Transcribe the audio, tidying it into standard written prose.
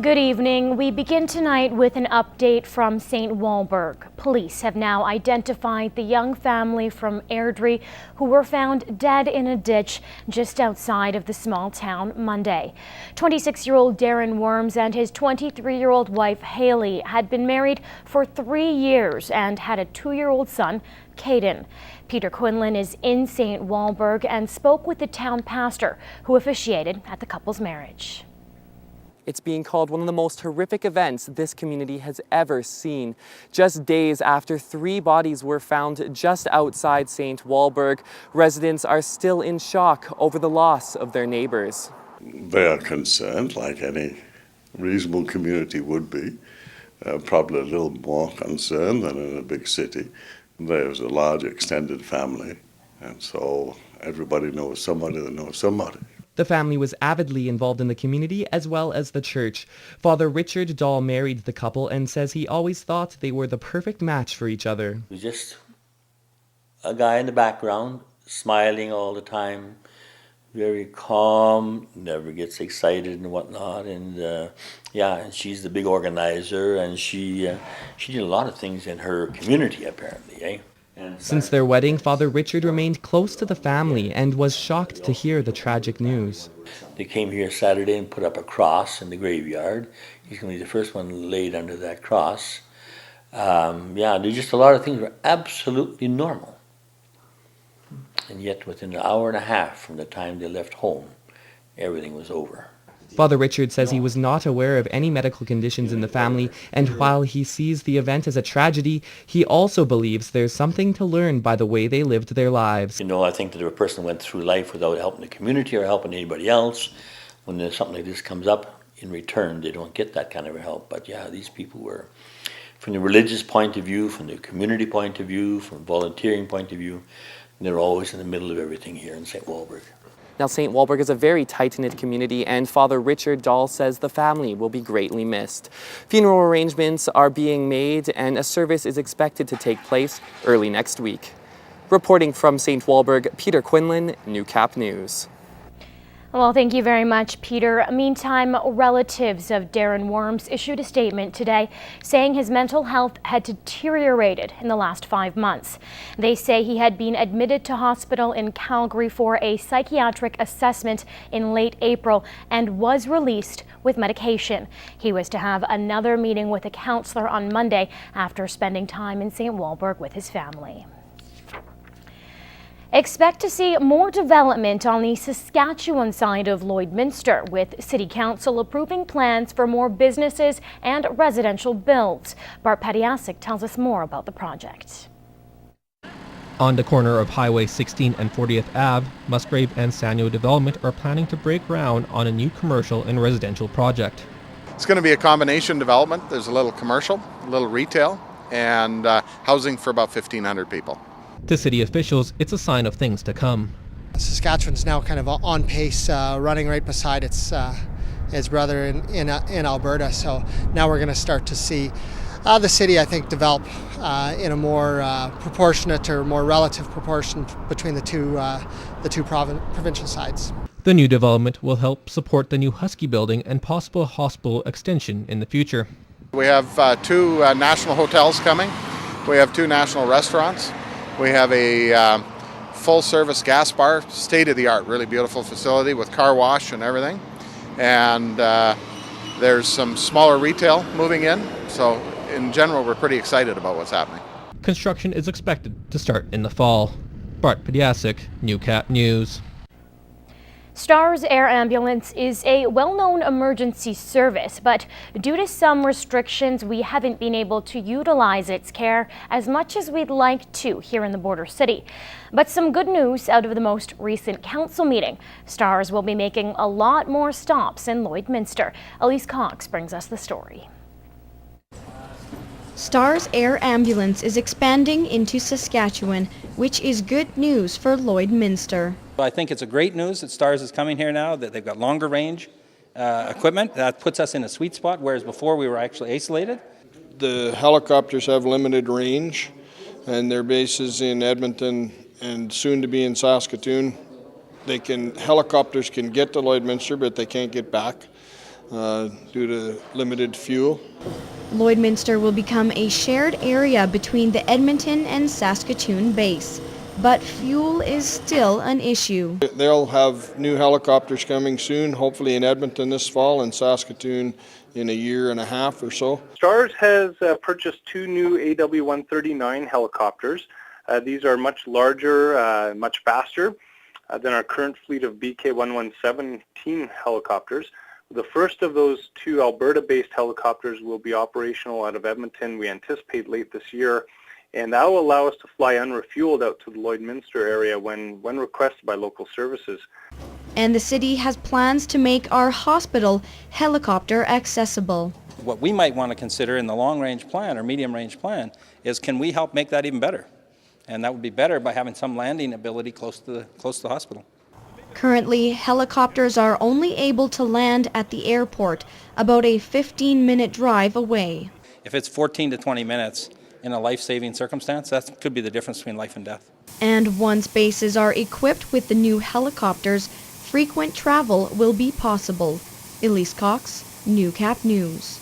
Good evening. We begin tonight with an update from St. Walburg. Police have now identified the young family from Airdrie who were found dead in a ditch just outside of the small town Monday. 26-year-old Darren Worms and his 23-year-old wife Haley had been married for 3 years and had a 2-year-old son, Caden. Peter Quinlan is in St. Walburg and spoke with the town pastor who officiated at the couple's marriage. It's being called one of the most horrific events this community has ever seen. Just days after 3 bodies were found just outside St. Walburg, residents are still in shock over the loss of their neighbours. They are concerned, like any reasonable community would be, probably a little more concerned than in a big city. There's a large extended family, and so everybody knows somebody that knows somebody. The family was avidly involved in the community as well as the church. Father Richard Dahl married the couple and says he always thought they were the perfect match for each other. He was just a guy in the background, smiling all the time, very calm, never gets excited and whatnot. And and she's the big organizer, and she did a lot of things in her community apparently, Since their wedding, Father Richard remained close to the family and was shocked to hear the tragic news. They came here Saturday and put up a cross in the graveyard. He's going to be the first one laid under that cross. There's just a lot of things were absolutely normal. And yet within an hour and a half from the time they left home, everything was over. Father Richard says he was not aware of any medical conditions in the family, and while he sees the event as a tragedy, he also believes there's something to learn by the way they lived their lives. I think that if a person went through life without helping the community or helping anybody else, when there's something like this comes up, in return, they don't get that kind of help. But these people were, from the religious point of view, from the community point of view, from volunteering point of view, they're always in the middle of everything here in St. Walburg. Now, St. Walburg is a very tight-knit community, and Father Richard Dahl says the family will be greatly missed. Funeral arrangements are being made, and a service is expected to take place early next week. Reporting from St. Walburg, Peter Quinlan, Newcap News. Well, thank you very much, Peter. Meantime, relatives of Darren Worms issued a statement today saying his mental health had deteriorated in the last 5 months. They say he had been admitted to hospital in Calgary for a psychiatric assessment in late April and was released with medication. He was to have another meeting with a councillor on Monday after spending time in St. Walburg with his family. Expect to see more development on the Saskatchewan side of Lloydminster, with City Council approving plans for more businesses and residential builds. Bart Pediasic tells us more about the project. On the corner of Highway 16 and 40th Ave, Musgrave and Sanyo Development are planning to break ground on a new commercial and residential project. It's going to be a combination development. There's a little commercial, a little retail, and housing for about 1,500 people. To city officials, it's a sign of things to come. Saskatchewan's now kind of on pace, running right beside its brother in Alberta. So now we're going to start to see the city, I think, develop in a more proportionate or more relative proportion between the two provincial sides. The new development will help support the new Husky building and possible hospital extension in the future. We have 2 national hotels coming. We have 2 national restaurants. We have a full-service gas bar, state-of-the-art, really beautiful facility with car wash and everything. And there's some smaller retail moving in. So in general, we're pretty excited about what's happening. Construction is expected to start in the fall. Bart Pediasic, Newcap News. STARS Air Ambulance is a well-known emergency service, but due to some restrictions, we haven't been able to utilize its care as much as we'd like to here in the border city. But some good news out of the most recent council meeting. STARS will be making a lot more stops in Lloydminster. Elise Cox brings us the story. STARS Air Ambulance is expanding into Saskatchewan, which is good news for Lloydminster. I think it's a great news that STARS is coming here now, that they've got longer range equipment. That puts us in a sweet spot, whereas before we were actually isolated. The helicopters have limited range, and their bases in Edmonton and soon to be in Saskatoon. Helicopters can get to Lloydminster, but they can't get back. due to limited fuel. Lloydminster will become a shared area between the Edmonton and Saskatchewan base, but fuel is still an issue. They'll have new helicopters coming soon, hopefully in Edmonton this fall and Saskatoon in a year and a half or so. STARS has purchased 2 new AW139 helicopters. These are much larger, much faster than our current fleet of BK-117 helicopters. The first of those 2 Alberta-based helicopters will be operational out of Edmonton, we anticipate late this year, and that will allow us to fly unrefueled out to the Lloydminster area when requested by local services. And the city has plans to make our hospital helicopter accessible. What we might want to consider in the long-range plan or medium-range plan is, can we help make that even better? And that would be better by having some landing ability close to the hospital. Currently, helicopters are only able to land at the airport, about a 15-minute drive away. If it's 14 to 20 minutes in a life-saving circumstance, that could be the difference between life and death. And once bases are equipped with the new helicopters, frequent travel will be possible. Elise Cox, Newcap News.